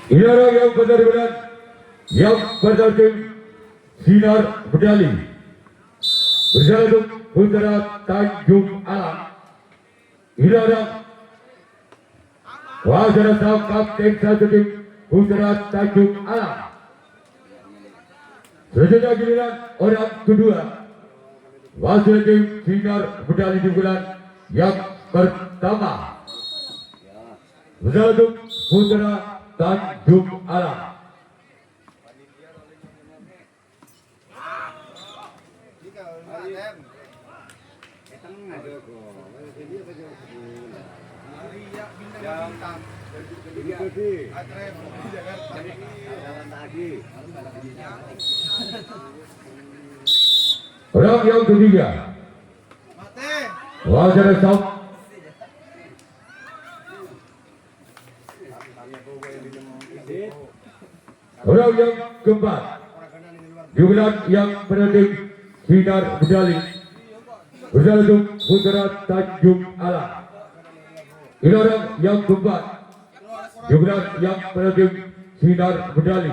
Inilah yang benar-benar yang berarti sinar medali berjalan untuk Putra Tanjung Alam. Inilah wajah sang kapten satu tim Putra Tanjung Alam. Selanjutnya giliran orang kedua wajah tim sinar medali di bulan yang pertama berjalan untuk Putra Tanjung Alam. Orang yang ketiga wajah sang orang yang keempat di bulan yang penting sinar medali berjalan untuk Putra Tanjung Alam. Ini orang yang keempat di bulan yang penting sinar medali.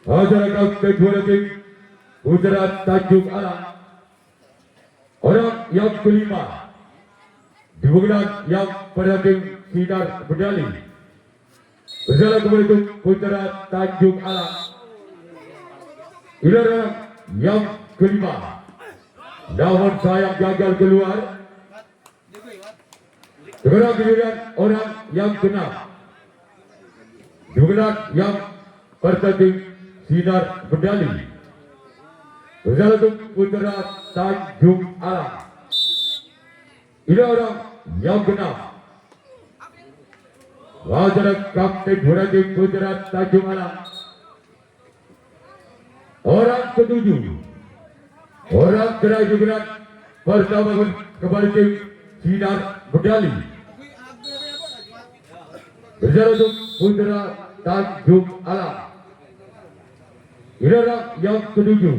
Masyarakat kedua tim Putra Tanjung Alam. Orang yang kelima di bulan yang penting sinar medali berjalan kembali untuk Putra Tanjung Alam. Ini orang yang kelima, namun sayang gagal keluar. Sekarang giliran orang yang keenam di bulan yang bertanding sinar medali berjalan untuk Putra Tanjung Alam. Ini orang yang keenam, wajah kapten bertanding Putra Tanjung Alam. Orang ketujuh, orang terakhir giliran bersama kembali tim sinar medali berjalan untuk Putra Tanjung Alam. Ini orang yang ketujuh,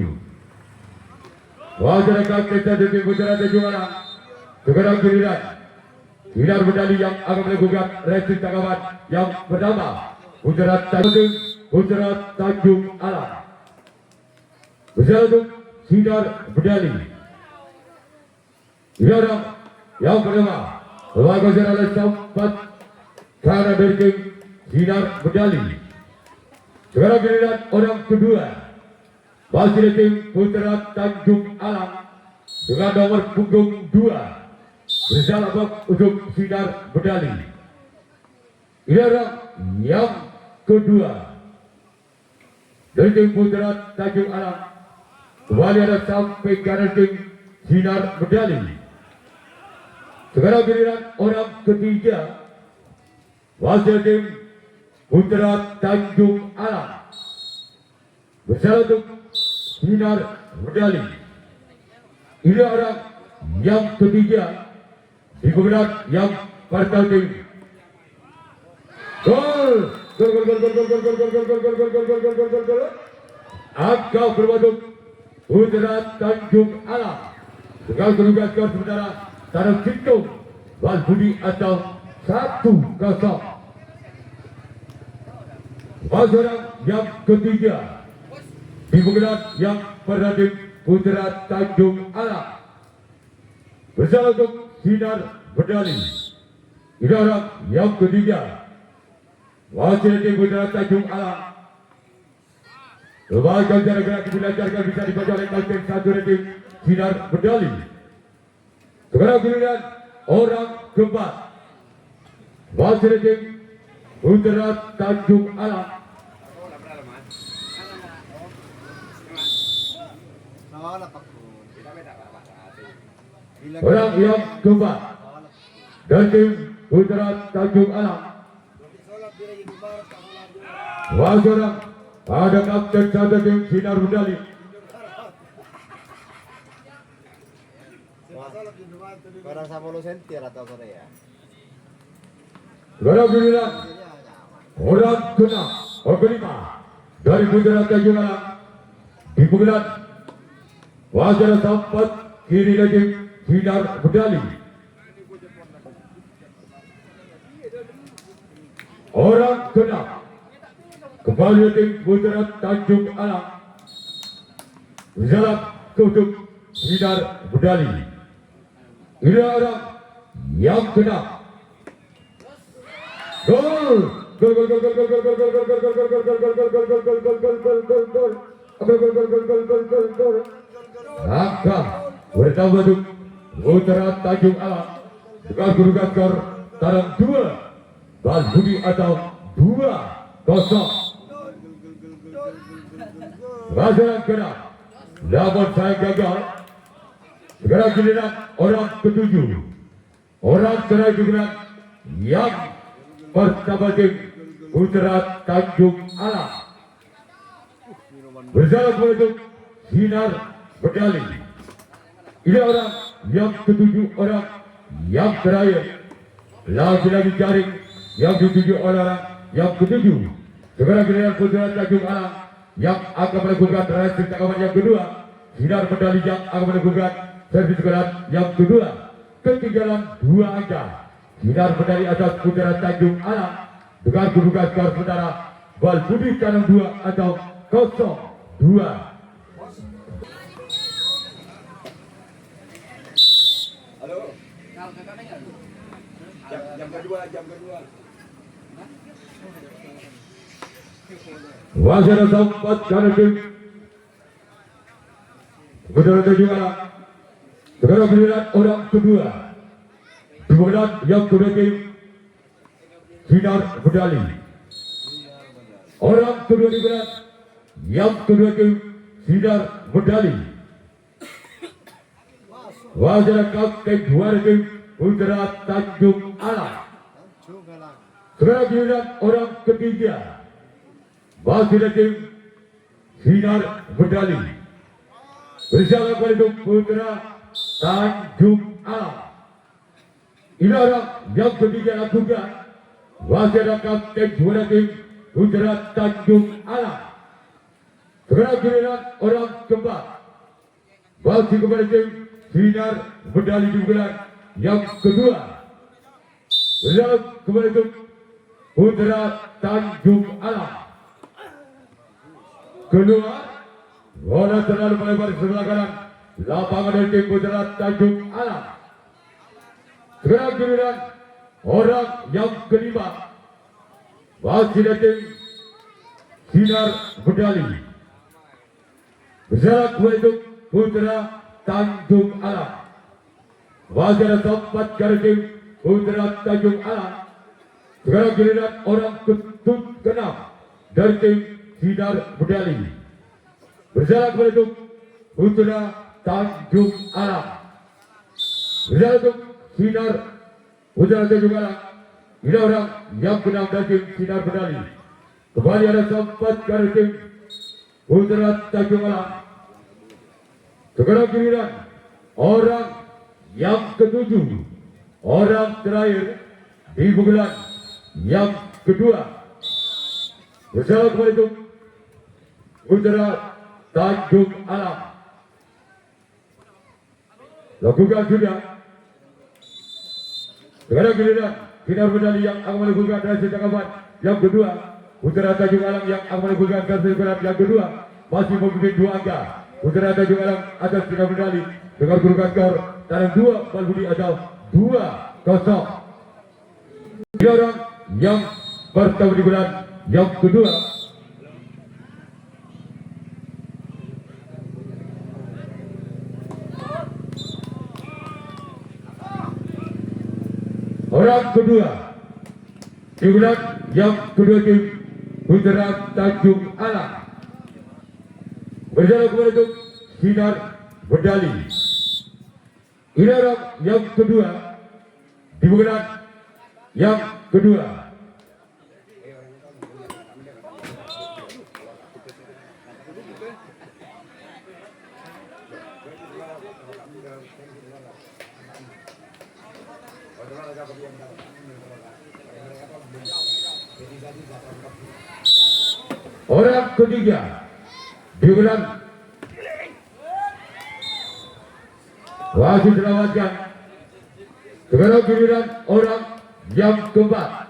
wajah kapten dari Putra Tanjung Alam. Sekarang giliran sinar medali yang akan melakukan racing tanggapan yang pertama Putra Tanjung Alam berjalan untuk sinar medali. Ini orang yang pertama melakukan secara sempat karena dari tim sinar medali. Sekarang giliran orang kedua masih dari tim Putra Tanjung Alam dengan nomor punggung 2 berjalan untuk sinar medali. Ini orang yang kedua dari tim Putra Tanjung Alam. Kembali ada sampai kanan tim sinar medali. Sekarang giliran orang ketiga wasit tim Putra Tanjung Alam berjalan untuk sinar medali. Ini orang yang ketiga di penggerak yang bertanding. Gol! Angka berbentuk Putra Tanjung Alam dengan kedudukan skor sementara Tanah Kintung Wan Budi atau 1-0. Pasangan yang ketiga di penggerak yang bertanding Putra Tanjung Alam berjalan untuk sinar medali. Ini orang yang ketiga wasit tim Putra Tanjung Alam. Lembaga cara gerak dilancarkan bisa dibaca oleh kapten satu tim sinar medali. Sekarang giliran orang keempat wasit tim Putra Tanjung Alam. Orang yang keempat dan tim Putra Tanjung Alam. Wasit ada kapten satu tim sinar medali. Barang 10 senti atau sore ya. Sekarang giliran orang keenam, kelima dari Putra Tanjung Alam di penggerak wajar sampat kiri lagi sinar medali. orang keenam kembali tim Putra Tanjung Alang dalam untuk sinar medali. Ini orang yang keenam. Gol! Gol! Gol! Gol! Gol! Gol! Gol! Gol! Gol! Gol! Gol! Gol! Angka bertambah untuk Putra Tanjung Alang dengan kedudukan skor tarang 2 Bal Budi atau 2-0. Masalah kena namun saya gagal. Sekarang giliran orang ketujuh. Orang terakhir giliran yang pertama tim Putra Tanjung Alang berjalan menuju sinar medali. Ini orang yang ketujuh, orang yang terakhir. Lagi-lagi jaring yang dituju oleh orang yang ketujuh. Sekarang giliran Putra Tanjung Alang yang akan melakukan transit tangkapan yang kedua. Sinar medali yang akan melakukan servis keras yang kedua. Ketinggalan 2 angka. Sinar medali atas Putra Tanjung Alang dengan kedudukan skor sementara Bal Budi Tanang 2 atau 0-2. Halo. Jam kedua. Wajar sempat karena tim Putra Tanjung Alang. Sekarang giliran orang kedua. Kemudian yang kedua tim sinar medali. Orang kedua giliran yang kedua tim sinar medali. Wajar kapten juara tim Putra Tanjung Alang. Sekarang giliran orang ketiga. Masih tim sinar medali. Berjalan kepada Putra Tanjung Alang. Ini orang yang ketiga lakukan. Masih ada kapten juara tim Putra Tanjung Alang. Sekarang giliran orang keempat. Masih kepada tim sinar medali juga yang kedua. Berjalan kepada tim Putra Tanjung Alang. Kedua, bola terlalu melebar sebelah kanan. Lapangan dari tim Putra Tanjung Alang. Sekarang giliran orang yang kelima. Masih dari tim sinar medali. Berjalan kepada Putra Tanjung Alang. Masih ada tempat dari tim Putra Tanjung Alang. Sekarang giliran orang ke-6 dari tim sinar medali. Berjalan kepada Putra Tanjung Alang. Berjalan untuk sinar Putra Tanjung Alang. Ini orang yang ke-6 dari tim sinar medali. Kembali ada sempat dari tim Putra Tanjung Alang. Sekarang giliran orang yang ke-7. Orang terakhir di bulan yang kedua. Berjalan kepada Putra Tanjung Alang. Lakukan sudah. Sekarang giliran sinar medali yang akan melakukan transit tangkapan yang kedua. Putra Tanjung Alang yang akan melakukan transit tangkapan yang kedua. Masih memimpin 2 angka. Putra Tanjung Alang atas sinar medali dengan kedudukan skor tarang 2 Bal Budi atau 2-0. Dia orang yang bertemu di bulan yang kedua. Orang kedua di bulan yang kedua tim Putra Tanjung Alang. Berjalan kepada sinar medali. Ini orang yang kedua di bulan yang kedua. Orang ketiga di bulan wasit selamatkan. Sekarang giliran orang yang keempat.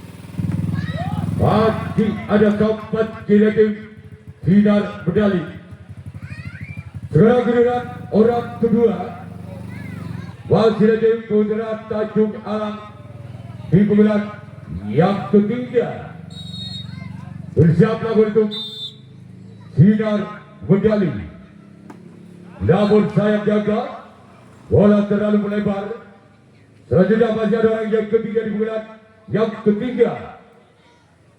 Masih ada keempat kiretim sinar medali. Sekarang giliran orang kedua, Wasilatim Putra Tanjung Alang di pemilihan yang ketiga. Bersiaplah untuk sinar medali. Namun sayang jaga, bola terlalu melebar. Selanjutnya masih ada orang yang ketiga di pemilihan yang ketiga.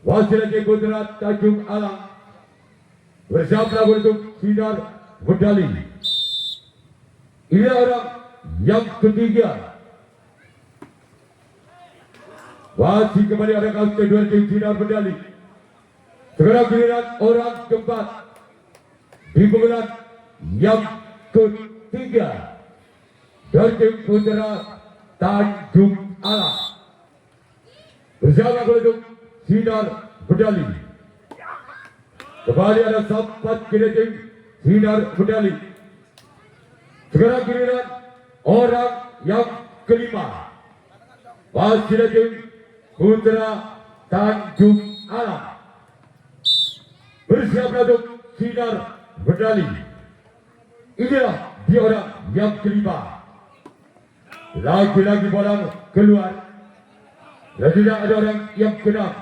Wasilatim Putra Tanjung Alang bersiaplah untuk sinar medali. Ini orang yang ketiga. Masih kembali ada kasus kedua tim sinar medali. Sekarang giliran orang keempat di pemilihan yang ketiga dari tim Putra Tanjung Alang bersama untuk sinar medali. Kembali ada sempat kiretim sinar medali. Sekarang giliran orang yang kelima, Wasilatim Putra Tanjung Alang bersiaplah untuk sinar medali. Inilah dia orang yang kelima. Lagi-lagi bola keluar. Dan tidak ada orang yang keenam.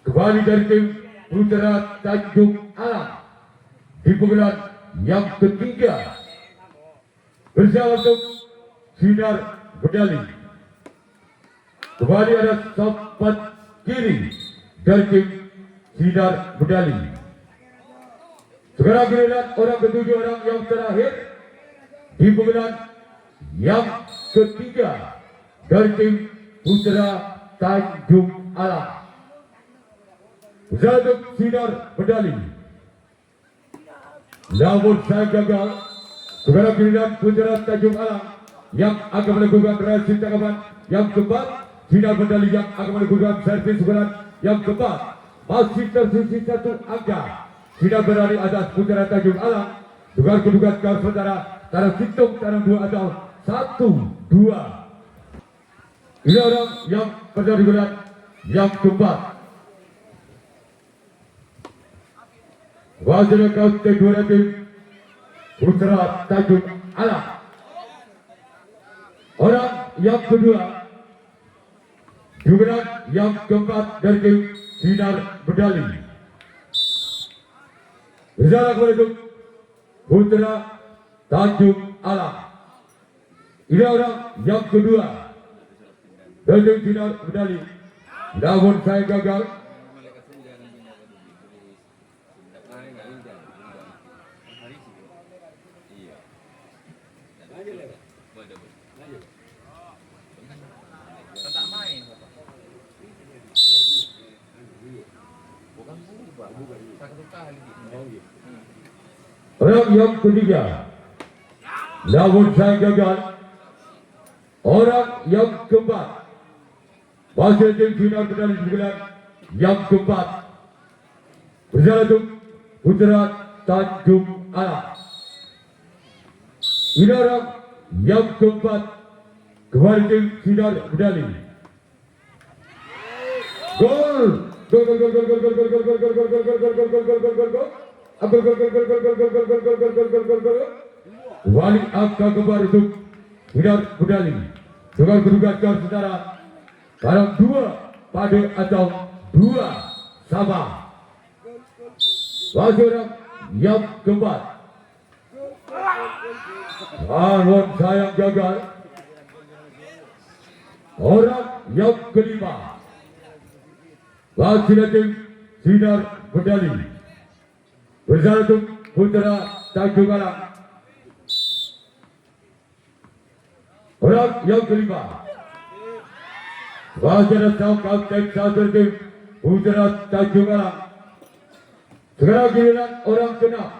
Kembali dari tim Putra Tanjung Alang di pemilihan yang ketiga. Bersama untuk sinar medali. Kembali ada sempat kiri dari tim sinar medali. Sekarang giliran orang ketujuh, orang yang terakhir di pemilihan yang ketiga dari tim Putra Tanjung Alang. Bersama untuk sinar medali. Namun saya gagal. Sekarang giliran Putra Tanjung Alang yang akan melakukan reaksi tangkapan yang keempat. Sinar medali yang akan melakukan servis ukuran yang keempat. Masih tersisa satu angka. Sinar medali atas Putra Tanjung Alang. Dugaan kau saudara. Tarang hitung, tarang dua atau 1, 2. Ini orang yang pada digunakan yang keempat. Wajib kau kedua tim Putra Tanjung Alang. Orang yang kedua juga yang keempat dari tim sinar medali. Bersama untuk Putra Tanjung Alang. Ini orang yang kedua dari tim sinar medali. Namun saya gagal. Orang yang ketiga, namun saya gagal. Orang yang keempat, masih tim sinar medali bulan yang keempat. Bersama untuk Putra Tanjung Alang. Ini orang yang keempat, kembali tim sinar medali. Gol! Gol! Gol! Gol! Gol! Gol! Gol! Gol! Gol! Gol! Gol! Gol! Gol! Gol! Gol! Gol! Gol! Gol! Gol! Wali angka kembar untuk sinar medali. Dengan kedudukan kau saudara, barang 2 pada atau 2 sama. Bagi orang yang keempat, namun sayang gagal. Orang yang kelima, Wasilatim sinar medali. Bersama untuk Putra Tanjung Alang. Orang yang kelima, Wasilatim kapten satu tim Putra Tanjung Alang. Sekarang giliran orang keenam,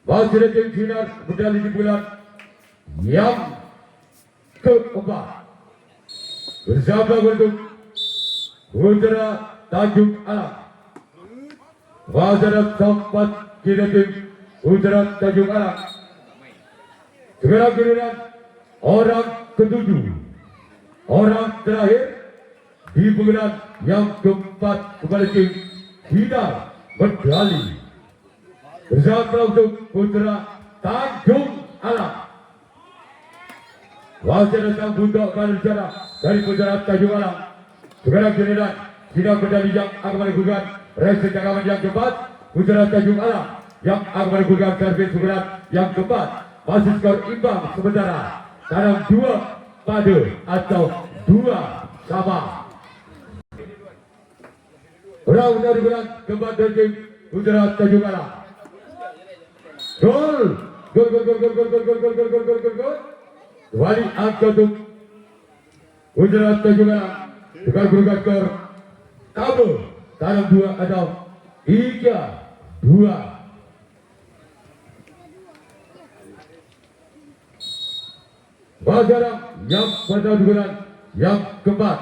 Wasilatim sinar medali di bulan yang keempat. Bersama untuk Putra Tanjung Alang. Wasilatim sempat kiri tim Putra Tanjung Alang. Sekarang giliran orang ketujuh, orang terakhir di pengadilan yang keempat kepada tim Sinar Berdali. Bersama untuk putra Tanjung Alam. Wasit datang untuk berbicara dari putra Tanjung Alam. Sekarang giliran Sinar Berdali yang akan melakukan resi cakapan yang keempat. Putra Tanjung Alam yang akan melakukan servis seberat yang keempat. Masih skor imbang sementara. Kadang 2 pada atau 2 sama. Round dari bulan keempat dari tim putra Tanjung Alam. Gol. Gol. Kembali angka untuk putra Tanjung Alam. Dengan berukat skor kabel. Kadang 2 atau 3-2. Sekarang yang pertandingan yang keempat.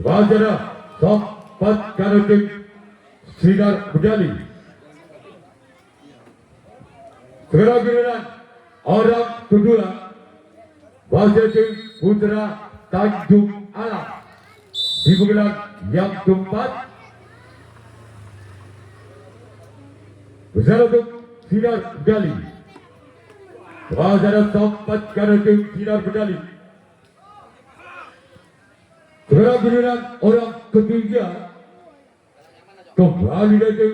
Sekarang sempat karena tim Sinar Berdali. Sekarang giliran orang kedua. Wasit tim putra Tanjung Alam. Di pengadilan yang keempat. Bersama untuk Sinar Berdali. Wasit sempat karena tim Sinar Berdali. Sekarang giliran orang ketiga. Kembali dari tim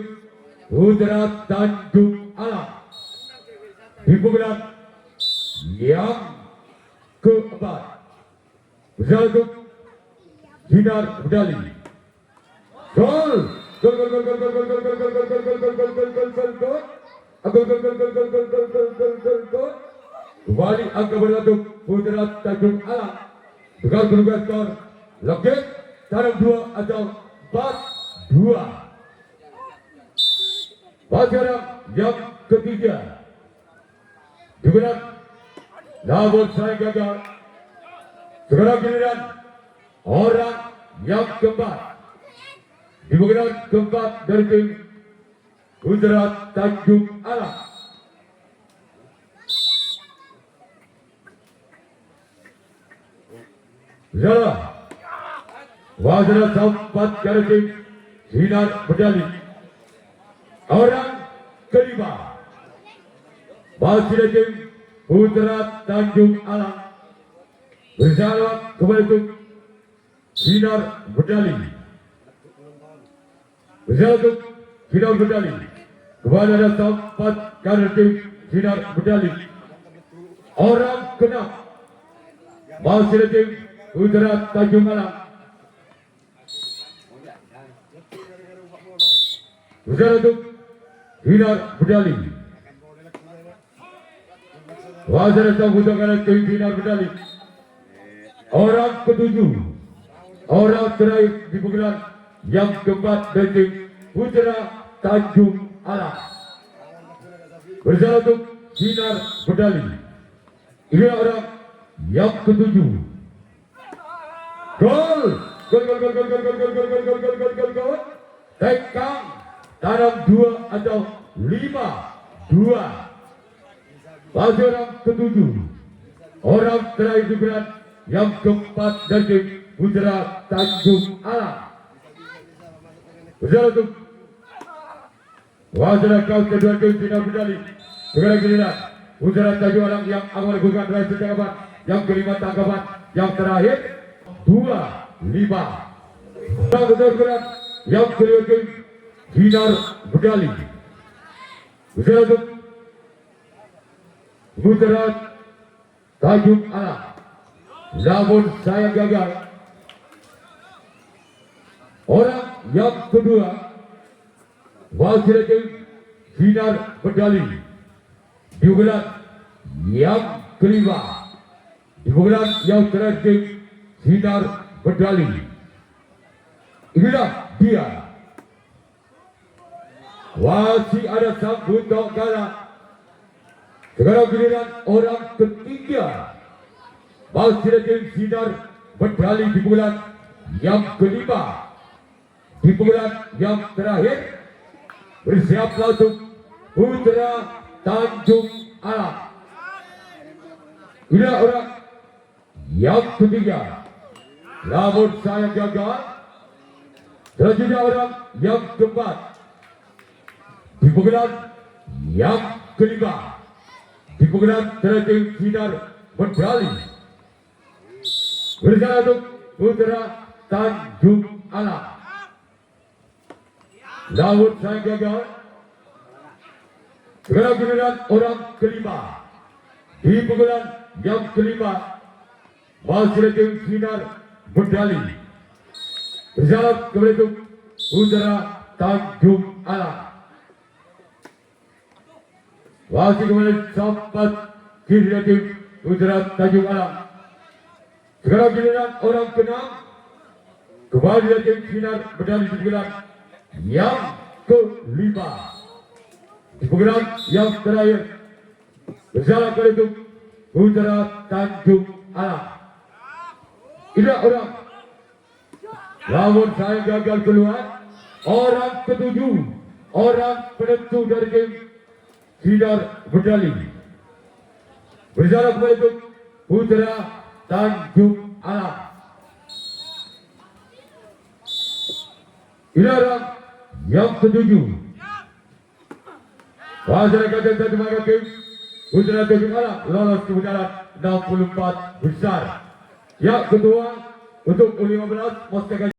putra Tanjung Alam. Di pengadilan yang keempat. Bersama untuk Sinar Berdali. Gol. Kembali angka berlaku putra Tanjung Alam. Dengan berubah skor legit dalam 2 atau 4-2. Sekarang yang ketiga. Digunakan namun saya gagal. Sekarang giliran orang yang keempat. Di pengadilan keempat dari tim putra Tanjung Alam. Salah. Wasit sempat dari tim Sinar Berdali. Orang kelima. Masih dari tim putra Tanjung Alam. Bersama kembali untuk Sinar Berdali. Bersama untuk Sinar Berdali. Kembali ada sempat dari tim Sinar Berdali. Orang keenam. Masih dari tim putra Tanjung Alam. Bersama untuk Sinar Berdali. Wasit datang untuk tim Sinar Berdali. Orang ketujuh. Orang terakhir di pengadilan yang keempat dari tim putra Tanjung Alam. Bersama untuk Sinar Berdali. Ini orang yang ketujuh. Gol. Gol. Tekang dalam 2 atau 5-2. Masih orang ketujuh. Orang terakhir di pengadilan yang keempat dari tim putra Tanjung Alam. Bersama untuk wasit kau kedua tim Sinar Berdali. Sekarang giliran putra Tanjung Alam yang akan melakukan resi tangkapan yang kelima tangkapan yang terakhir 2-5. Benar yang kelima tim Sinar Berdali. Bersama untuk putra Tanjung Alam. Namun saya gagal. Orang yang kedua. Wasit tim Sinar Berdali. Di bulan yang kelima. Di bulan yang terakhir tim Sinar Berdali. Inilah dia. Masih ada sambut tok kalah. Sekarang giliran orang ketiga. Masih ada tim Sinar Berdali di bulan yang kelima. Di bulan yang terakhir. Bersiaplah untuk putra Tanjung Alam. Inilah orang yang ketiga. Namun saya gagal. Selanjutnya orang yang keempat. Di pengadilan yang kelima. Di pengadilan terakhir sinar medali. Bersama untuk Putra Tanjung Alam. Namun saya gagal. Sekarang giliran orang kelima. Di pengadilan yang kelima. Masih ada sinar medali. Bersama kepada itu Putra Tanjung Alam. Masih kepada sahabat kiri tim Putra Tanjung Alam. Sekarang giliran orang keenam. Kembali lagi sinar medali di pengadilan yang kelima. Di pengadilan yang terakhir. Bersama kepada itu Putra Tanjung Alam. Inilah orang. Namun saya gagal keluar. Orang ketujuh. Orang penentu dari tim sinar medali. Bersama kepada itu Putra Tanjung Alam. Inilah orang yang ketujuh. Masyarakat yang satu maka tim Putra Tanjung Alam lolos ke putaran 64 besar. Yang kedua untuk U15 Mustaka